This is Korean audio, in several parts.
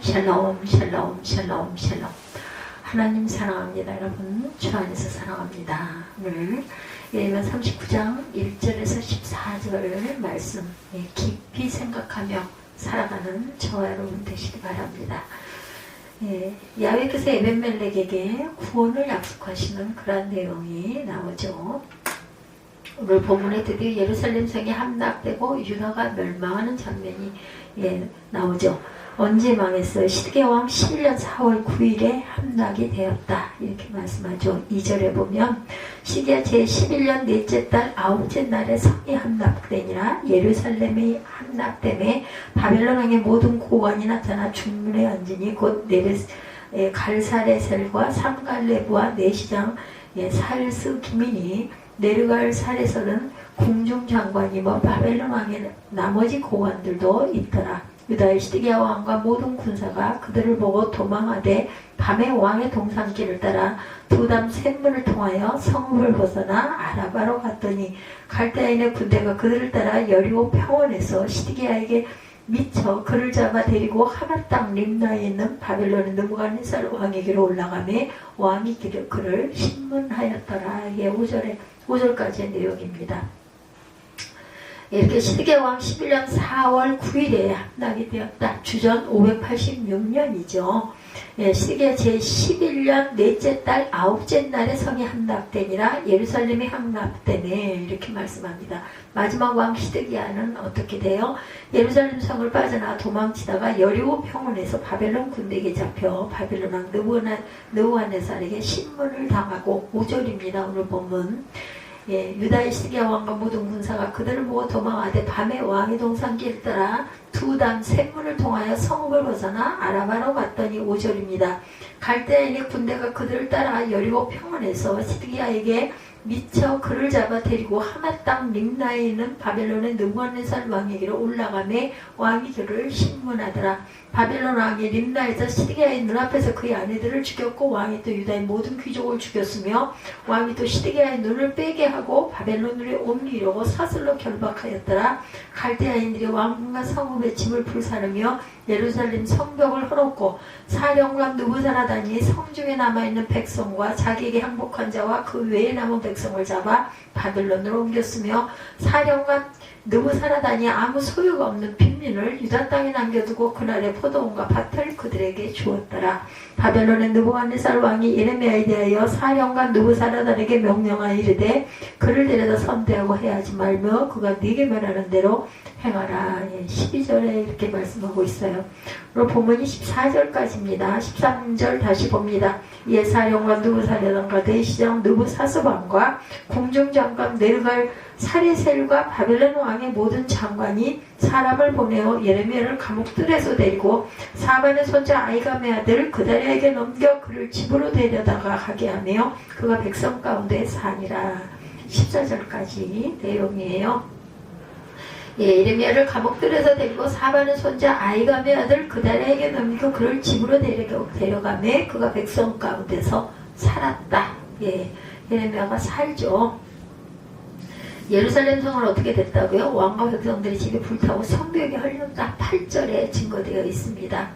샬롬 샬롬 샬롬 샬롬. 하나님 사랑합니다. 여러분 주 안에서 사랑합니다. 오늘 예레미야 39장 1절에서 14절 말씀 깊이 생각하며 살아가는 저와 여러분 되시기 바랍니다. 야훼께서 에벤멜렉에게 구원을 약속하시는 그러한 내용이 나오죠. 오늘 본문에 드디어 예루살렘 성이 함락되고 유다가 멸망하는 장면이 나오죠. 언제 망했어요? 시드기야 왕 11년 4월 9일에 함락이 되었다. 이렇게 말씀하죠. 2절에 보면 시드기야 제11년 넷째 달 아홉째 날에 성이 함락되니라. 예루살렘이 함락됨에 바벨론 왕의 모든 고관이 나타나 중문에 앉으니 곧 갈사레셀과 삼갈레부와 내시장 살스 기민이 네르갈살에서는 궁중장관이 바벨론 왕의 나머지 고관들도 있더라. 유다의 시드기야 왕과 모든 군사가 그들을 보고 도망하되 밤에 왕의 동산길을 따라 두담 샘문을 통하여 성읍을 벗어나 아라바로 갔더니 갈대아인의 군대가 그들을 따라 여리고 평원에서 시드기야에게 미쳐 그를 잡아 데리고 하맛 땅 림나에 있는 바벨론의 느부갓네살 왕에게로 올라가매 왕이 그를 신문하였더라. 이게 5절까지의 내용입니다. 이렇게 시드기야 왕 11년 4월 9일에 함락이 되었다. 주전 586년이죠. 시드기야 제11년 넷째 달 아홉째 날에 성이 함락되니라. 예루살렘이 함락되네. 이렇게 말씀합니다. 마지막 왕 시드기야는 어떻게 돼요? 예루살렘 성을 빠져나 도망치다가 여리고 평원에서 바벨론 군대에게 잡혀 바벨론 왕 느부갓네살에게 신문을 당하고 5절입니다. 오늘 본문. 유다의 시드기야 왕과 모든 군사가 그들을 보고 도망하되 밤에 왕의 동산길을 따라 두담 샘문을 통하여 성읍을 벗어나 아라바로 갔더니 5절입니다. 갈대아인의 군대가 그들을 따라 여리고 평원에서 시드기야에게 미쳐 그를 잡아 데리고 하맛 땅 림나에 있는 바벨론의 느부갓네살 왕에게로 올라가매 왕이 그를 신문하더라. 바벨론 왕이 림나에서 시드기야의 눈앞에서 그의 아내들을 죽였고 왕이 또 유다의 모든 귀족을 죽였으며 왕이 또 시드기야의 눈을 빼게 하고 바벨론으로 옮기려고 사슬로 결박하였더라. 갈대아인들이 왕궁과 성읍의 짐을 불사르며 예루살렘 성벽을 헐었고 사령관 느부자라단이 성중에 남아있는 백성과 자기에게 항복한 자와 그 외에 남은 백성을 잡아 바벨론으로 옮겼으며 사령관 느부자라단이 아무 소유가 없는 빈민을 유다 땅에 남겨두고 그날의 포도원과 밭을 그들에게 주었더라. 바벨론의 느부갓네살 왕이 예레미야에 대하여 사령관 느부자라단에게 명령하여 이르되 그를 데려다 선대하고 해하지 말며 그가 네게 말하는 대로 행하라. 12절에 이렇게 말씀하고 있어요. 오늘 본문이 14절까지입니다. 13절 다시 봅니다. 이에 사령관 느부자라단과 내시장 느부사스반과 궁중장관 네르갈 사레셀과 바벨론 왕의 모든 장관이 사람을 보내어 예레미야를 감옥들에서 데리고 사반의 손자 아이감의 아들 그다리아에게 넘겨 그를 집으로 데려다가 가게 하며 그가 백성 가운데 사니라. 14절까지 내용이에요. 예레미야를 감옥들에서 데리고 사반의 손자 아이감의 아들 그다리아에게 넘겨 그를 집으로 데려가매 그가 백성 가운데서 살았다. 예레미야가 살죠. 예루살렘 성은 어떻게 됐다고요? 왕과 백성들이 집에 불타고 성벽이 헐렸다. 8절에 증거되어 있습니다.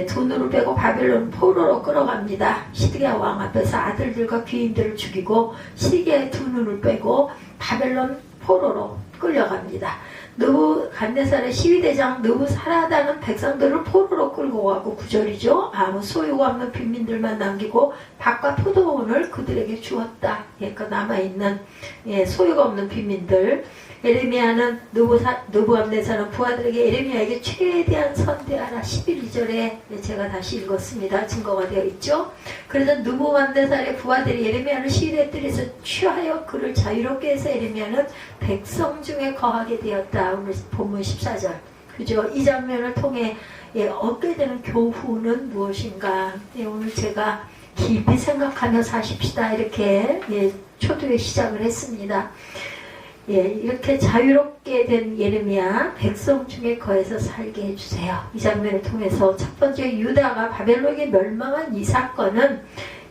두 눈을 빼고 바벨론 포로로 끌어갑니다. 시드기야 왕 앞에서 아들들과 귀인들을 죽이고 시드기야의 두 눈을 빼고 바벨론 포로로 끌려갑니다. 느부갓네살의 시위대장 느부사라단은 백성들을 포로로 끌고 가고 9절이죠. 아무 소유가 없는 빈민들만 남기고 밭과 포도원을 그들에게 주었다. 그러니까 남아있는 소유가 없는 빈민들. 예레미야는 느부갓네살은 부하들에게 예레미야에게 최대한 선대하라. 11절에 제가 다시 읽었습니다. 증거가 되어 있죠. 그래서 느부갓네살의 부하들이 예레미야를 시위대들에서 취하여 그를 자유롭게 해서 예레미야는 백성 중에 거하게 되었다. 오늘 본문 14절. 그죠? 이 장면을 통해 얻게 되는 교훈은 무엇인가? 오늘 제가 깊이 생각하며 사십시다. 이렇게 초두에 시작을 했습니다. 이렇게 자유롭게 된 예레미야 백성 중에 거해서 살게 해주세요. 이 장면을 통해서 첫 번째 유다가 바벨론에 멸망한 이 사건은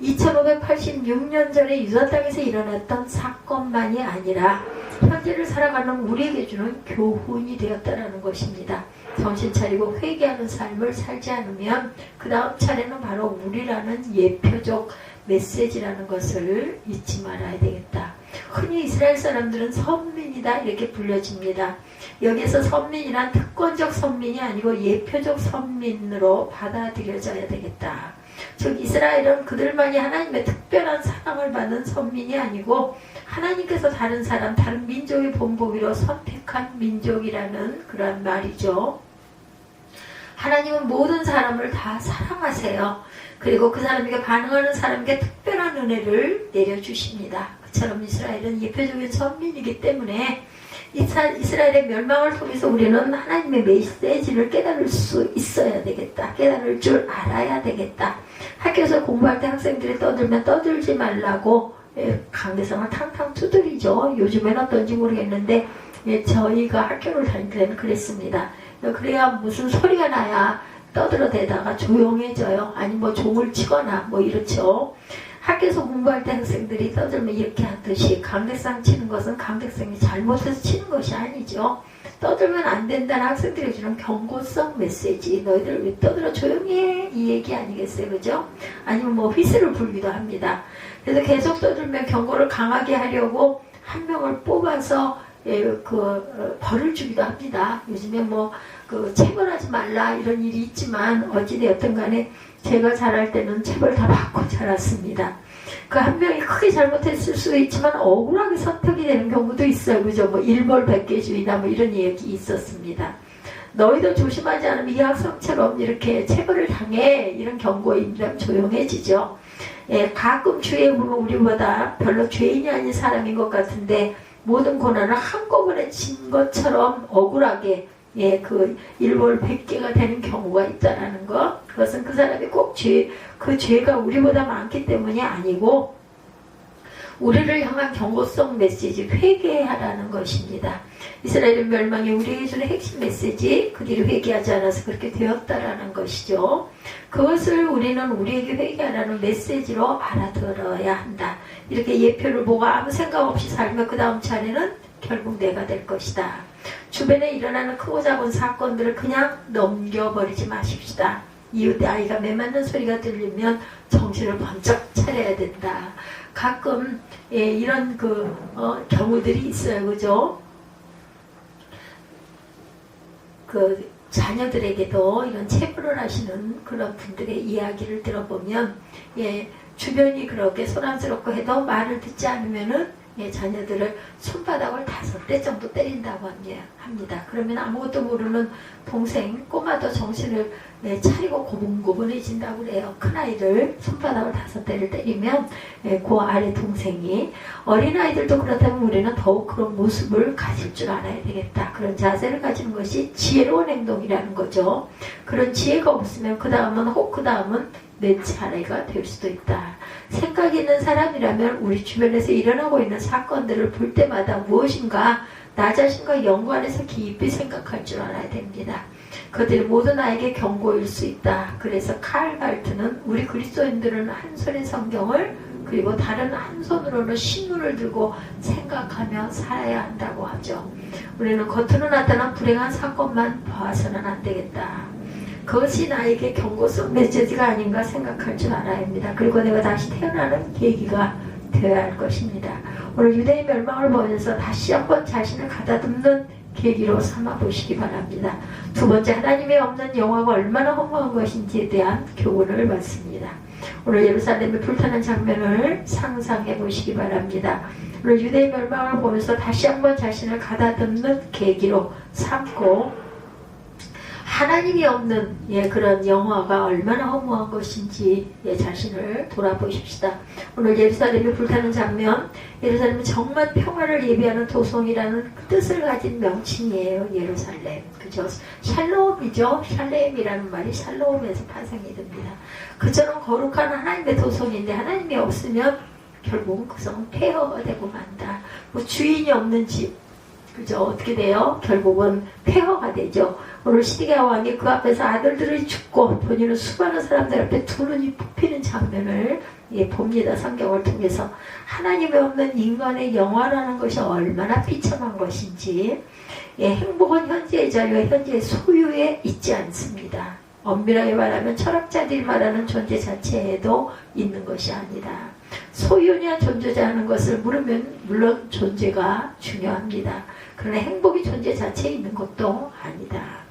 2586년 전에 유다 땅에서 일어났던 사건만이 아니라 현재를 살아가는 우리에게 주는 교훈이 되었다는 것입니다. 정신 차리고 회개하는 삶을 살지 않으면 그 다음 차례는 바로 우리라는 예표적 메시지라는 것을 잊지 말아야 되겠다. 흔히 이스라엘 사람들은 선민이다 이렇게 불려집니다. 여기서 선민이란 특권적 선민이 아니고 예표적 선민으로 받아들여져야 되겠다. 즉 이스라엘은 그들만이 하나님의 특별한 사랑을 받는 선민이 아니고 하나님께서 다른 사람, 다른 민족의 본보기로 선택한 민족이라는 그런 말이죠. 하나님은 모든 사람을 다 사랑하세요. 그리고 그 사람에게 반응하는 사람에게 특별한 은혜를 내려주십니다. 그처럼 이스라엘은 예표적인 선민이기 때문에 이스라엘의 멸망을 통해서 우리는 하나님의 메시지를 깨달을 수 있어야 되겠다. 깨달을 줄 알아야 되겠다. 학교에서 공부할 때 학생들이 떠들면 떠들지 말라고 강대상을 탕탕 두드리죠. 요즘엔 어떤지 모르겠는데 저희가 학교를 다닐 때는 그랬습니다. 그래야 무슨 소리가 나야 떠들어대다가 조용해져요. 아니 뭐 종을 치거나 뭐 이렇죠. 학교에서 공부할 때 학생들이 떠들면 이렇게 하듯이 강대상 치는 것은 강대상이 잘못해서 치는 것이 아니죠. 떠들면 안 된다는 학생들이 주는 경고성 메시지. 너희들 왜 떠들어 조용히 해? 이 얘기 아니겠어요. 그죠? 아니면 뭐 휘슬을 불기도 합니다. 그래서 계속 떠들면 경고를 강하게 하려고 한 명을 뽑아서 벌을 주기도 합니다. 요즘에 뭐 체벌하지 말라 이런 일이 있지만 어찌되었든 간에 제가 자랄 때는 체벌 다 받고 자랐습니다. 그 한 명이 크게 잘못했을 수도 있지만 억울하게 선택이 되는 경우도 있어요. 그죠? 뭐 일벌 백개주의나 뭐 이런 얘기 있었습니다. 너희도 조심하지 않으면 이 학생처럼 이렇게 체벌을 당해 이런 경고입니다. 조용해지죠. 가끔 주위에 보면 우리보다 별로 죄인이 아닌 사람인 것 같은데 모든 고난을 한꺼번에 진 것처럼 억울하게 그 일벌 100개가 되는 경우가 있다라는 것. 그것은 그 사람이 꼭 그 죄가 우리보다 많기 때문이 아니고 우리를 향한 경고성 메시지, 회개하라는 것입니다. 이스라엘의 멸망이 우리에게 주는 핵심 메시지, 그들이 회개하지 않아서 그렇게 되었다라는 것이죠. 그것을 우리는 우리에게 회개하라는 메시지로 알아들어야 한다. 이렇게 예표를 보고 아무 생각 없이 살면 그 다음 차례는 결국 내가 될 것이다. 주변에 일어나는 크고 작은 사건들을 그냥 넘겨버리지 마십시다. 이웃의 아이가 매 맞는 소리가 들리면 정신을 번쩍 차려야 된다. 가끔 이런 경우들이 있어요. 그죠? 자녀들에게도 이런 체벌을 하시는 그런 분들의 이야기를 들어보면 주변이 그렇게 소란스럽고 해도 말을 듣지 않으면은 자녀들을 손바닥을 5대 정도 때린다고 합니다. 그러면 아무것도 모르는 동생, 꼬마도 정신을 차리고 고분고분해진다고 그래요. 큰아이를 손바닥을 5대를 때리면 그 아래 동생이, 어린아이들도 그렇다면 우리는 더욱 그런 모습을 가질 줄 알아야 되겠다. 그런 자세를 가지는 것이 지혜로운 행동이라는 거죠. 그런 지혜가 없으면 그 다음은 내 차례가 될 수도 있다. 생각 있는 사람이라면 우리 주변에서 일어나고 있는 사건들을 볼 때마다 무엇인가 나 자신과 연관해서 깊이 생각할 줄 알아야 됩니다. 그들이 모두 나에게 경고일 수 있다. 그래서 칼 발트는 우리 그리스도인들은 한 손에 성경을 그리고 다른 한 손으로는 신문을 들고 생각하며 살아야 한다고 하죠. 우리는 겉으로 나타난 불행한 사건만 봐서는 안 되겠다. 그것이 나에게 경고성 메시지가 아닌가 생각할 줄 알아야 합니다. 그리고 내가 다시 태어나는 계기가 되어야 할 것입니다. 오늘 유대의 멸망을 보면서 다시 한번 자신을 가다듬는 계기로 삼아 보시기 바랍니다. 두 번째, 하나님의 없는 영화가 얼마나 허무한 것인지에 대한 교훈을 받습니다. 오늘 예루살렘의 불타는 장면을 상상해 보시기 바랍니다. 오늘 유대의 멸망을 보면서 다시 한번 자신을 가다듬는 계기로 삼고 하나님이 없는 그런 영화가 얼마나 허무한 것인지 자신을 돌아보십시다. 오늘 예루살렘이 불타는 장면, 예루살렘은 정말 평화를 예비하는 도성이라는 뜻을 가진 명칭이에요. 예루살렘, 그죠? 샬롬이죠. 샬렘이라는 말이 샬롬에서 파생이 됩니다. 그처럼 거룩한 하나님의 도성인데 하나님이 없으면 결국은 그 성은 폐허가 되고 만다. 뭐 주인이 없는 집, 그죠? 어떻게 돼요? 결국은 폐허가 되죠. 오늘 시드기야 왕이 그 앞에서 아들들이 죽고 본인은 수많은 사람들 앞에 두 눈이 뽑히는 장면을 봅니다. 성경을 통해서. 하나님이 없는 인간의 영화라는 것이 얼마나 비참한 것인지. 예, 행복은 현재의 자유와 현재의 소유에 있지 않습니다. 엄밀하게 말하면 철학자들이 말하는 존재 자체에도 있는 것이 아니다. 소유냐 존재자 하는 것을 물으면 물론 존재가 중요합니다. 그러나 행복이 존재 자체에 있는 것도 아니다.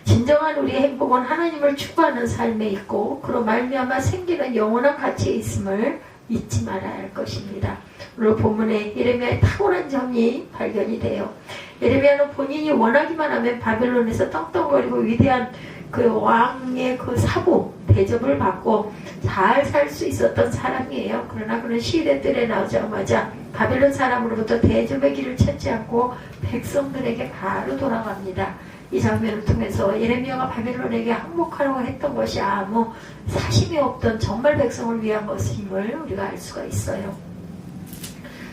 진정한 우리의 행복은 하나님을 추구하는 삶에 있고 그로 말미암아 생기는 영원한 가치에 있음을 잊지 말아야 할 것입니다. 오늘 본문에 예레미야의 탁월한 점이 발견이 돼요. 예레미야는 본인이 원하기만 하면 바벨론에서 떵떵거리고 위대한 그 왕의 그 사부 대접을 받고 잘 살 수 있었던 사람이에요. 그러나 그는 시대 뜰에 나오자마자 바벨론 사람으로부터 대접의 길을 찾지 않고 백성들에게 바로 돌아갑니다. 이 장면을 통해서 예레미야가 바벨론에게 항복하라고 했던 것이 아무 사심이 없던 정말 백성을 위한 것임을 우리가 알 수가 있어요.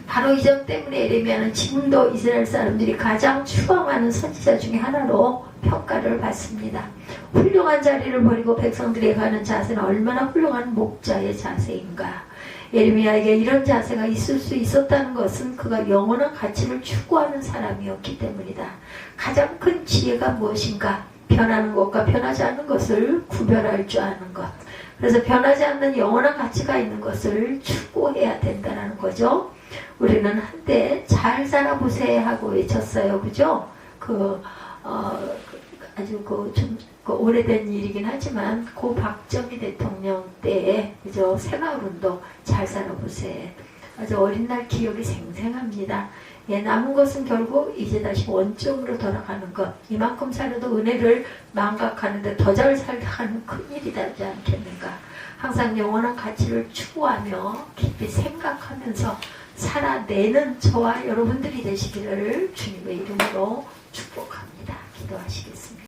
바로 이 점 때문에 예레미야는 지금도 이스라엘 사람들이 가장 추앙하는 선지자 중에 하나로 평가를 받습니다. 훌륭한 자리를 버리고 백성들에게 가는 자세는 얼마나 훌륭한 목자의 자세인가. 예레미야에게 이런 자세가 있을 수 있었다는 것은 그가 영원한 가치를 추구하는 사람이었기 때문이다. 가장 큰 지혜가 무엇인가? 변하는 것과 변하지 않는 것을 구별할 줄 아는 것. 그래서 변하지 않는 영원한 가치가 있는 것을 추구해야 된다는 거죠. 우리는 한때 잘 살아보세요 하고 외쳤어요. 그죠? 아주 좀 오래된 일이긴 하지만 고 박정희 대통령 때에 그죠? 새마을운동 잘 살아보세요. 아주 어린 날 기억이 생생합니다. 예, 남은 것은 결국 이제 다시 원점으로 돌아가는 것. 이만큼 살아도 은혜를 망각하는데 더 잘 살아가는 큰일이 되지 않겠는가. 항상 영원한 가치를 추구하며 깊이 생각하면서 살아내는 저와 여러분들이 되시기를 주님의 이름으로 축복합니다. 기도하시겠습니다.